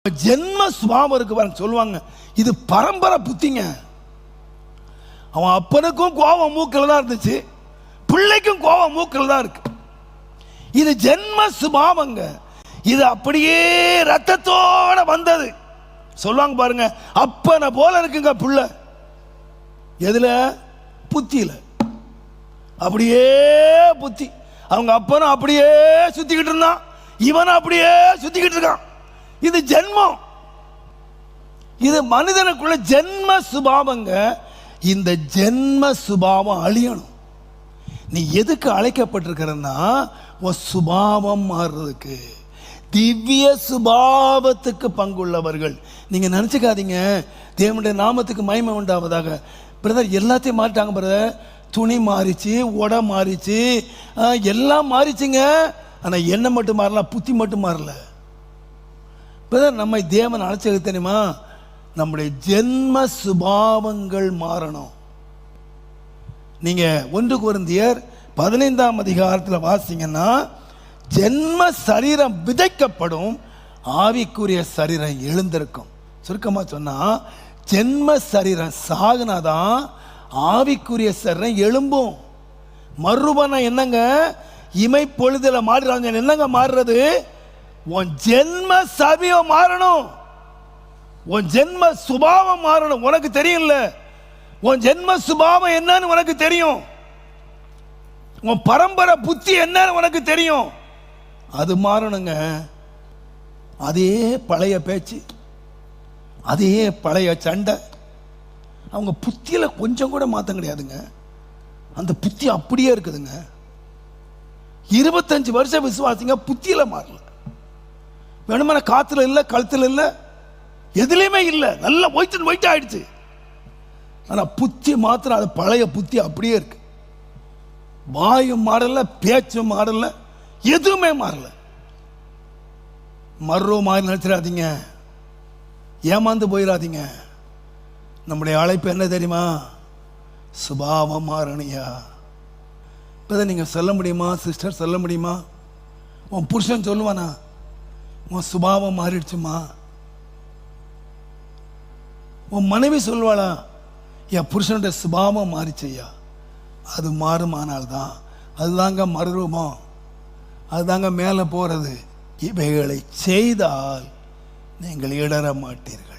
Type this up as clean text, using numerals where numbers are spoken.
ஜென்ம சுபாவம் இருக்கு சொல்லுவாங்க, இது பரம்பரை புத்திங்க. அவன் அப்பனுக்கும் கோபம் மூக்கில் தான் இருந்துச்சு, பிள்ளைக்கும் கோபம் மூக்கில் தான் இருக்கு. இது ஜென்ம சுபாவங்க. இது அப்படியே ரத்தத்தோட வந்தது. சொல்லுவாங்க பாருங்க, அப்பனை போல இருக்குங்க புள்ள. எதுல? புத்தியில. அப்படியே புத்தி. அவங்க அப்பனும் அப்படியே சுத்திக்கிட்டு இருந்தான், இவனும் அப்படியே சுத்திக்கிட்டு இருக்கான். இது ஜென்மம். இது மனிதனுக்குள்ள ஜென்ம சுபாவங்க. இந்த ஜென்ம சுபாவம் அழியணும். நீ எதுக்கு அழைக்கப்பட்டிருக்கிறன்னா, உன் சுபாவம் மாறுறதுக்கு. திவ்ய சுபாவத்துக்கு பங்குள்ளவர்கள். நீங்க நினைச்சுக்காதீங்க தேவனுடைய நாமத்துக்கு மகிமை உண்டாவதாக. பிரதர் எல்லாத்தையும் மாறிட்டாங்க பிரதர், துணி மாறிச்சு, உடை மாறிச்சு, எல்லாம் மாறிச்சுங்க. ஆனா என்ன மட்டும் மாறல, புத்தி மட்டும் மாறல. பிரதர் நம்மை தேவன் அழைச்சது தெரியுமா? நம்முடைய ஜென்ம சுபாவங்கள் மாறணும். நீங்க 1 கொரிந்தியர் 15ஆம் அதிகாரத்தில் வாசிங்கன்னா, ஜென்ம சரீரம் விதைக்கப்படும், ஆவிக்குரிய சரீரம் எழுந்திருக்கும். சுருக்கமா சொன்னா, ஜென்ம சரீரம் சாகுனாதான் ஆவிக்குரிய சரீரம் எழும்பும். மறுபணம் என்னங்க? இமை பொழுதுல மாறுறாங்க. என்னங்க மாறுறது? உன் ஜென்ம சபீவம் மாறணும், உன் ஜென்ம சுபாவம் மாறணும். உனக்கு தெரியும்ல, உன் ஜென்ம சுபாவம் என்னன்னு உனக்கு தெரியும், உன் பரம்பரை புத்தி என்னன்னு உனக்கு தெரியும். அது மாறணுங்க. அதே பழைய பேச்சு, அதே பழைய சண்டை, அவங்க புத்தியில கொஞ்சம் கூட மாற்றம் கிடையாதுங்க. அந்த புத்தி அப்படியே இருக்குதுங்க. 25 வருஷம் விசுவாசிங்க, புத்தியில மாறல. வேணுமான காத்துல இல்ல, கழுத்துல இல்ல, எதுலையுமே இல்ல, நல்லா ஒயிட் ஆயிடுச்சு. ஆனா புத்தி மாத்திரம் அது பழைய புத்தி அப்படியே இருக்கு. வாயும் மாறல, பேச்சும் மாறல, எதுவுமே மாறல. மாறி நினைச்சிடாதீங்க, ஏமாந்து போயிடாதீங்க. நம்முடைய அழைப்பு என்ன தெரியுமா? சுபாவம் மாறணியா. இப்போ நீங்க சொல்ல முடியுமா சிஸ்டர்? சொல்ல முடியுமா? உன் புருஷன் சொல்லுவானா, உன் சுபாவம் மாறிடுச்சுமா? உன் மனைவி சொல்வாளா, என் புருஷனுடைய சுபாவம் மாறிச்சையா? அது மாறுமானால்தான், அதுதாங்க மறுரூபம், அதுதாங்க மேலே போறது. இவைகளை செய்தால் நீங்கள் இடர மாட்டீர்கள்.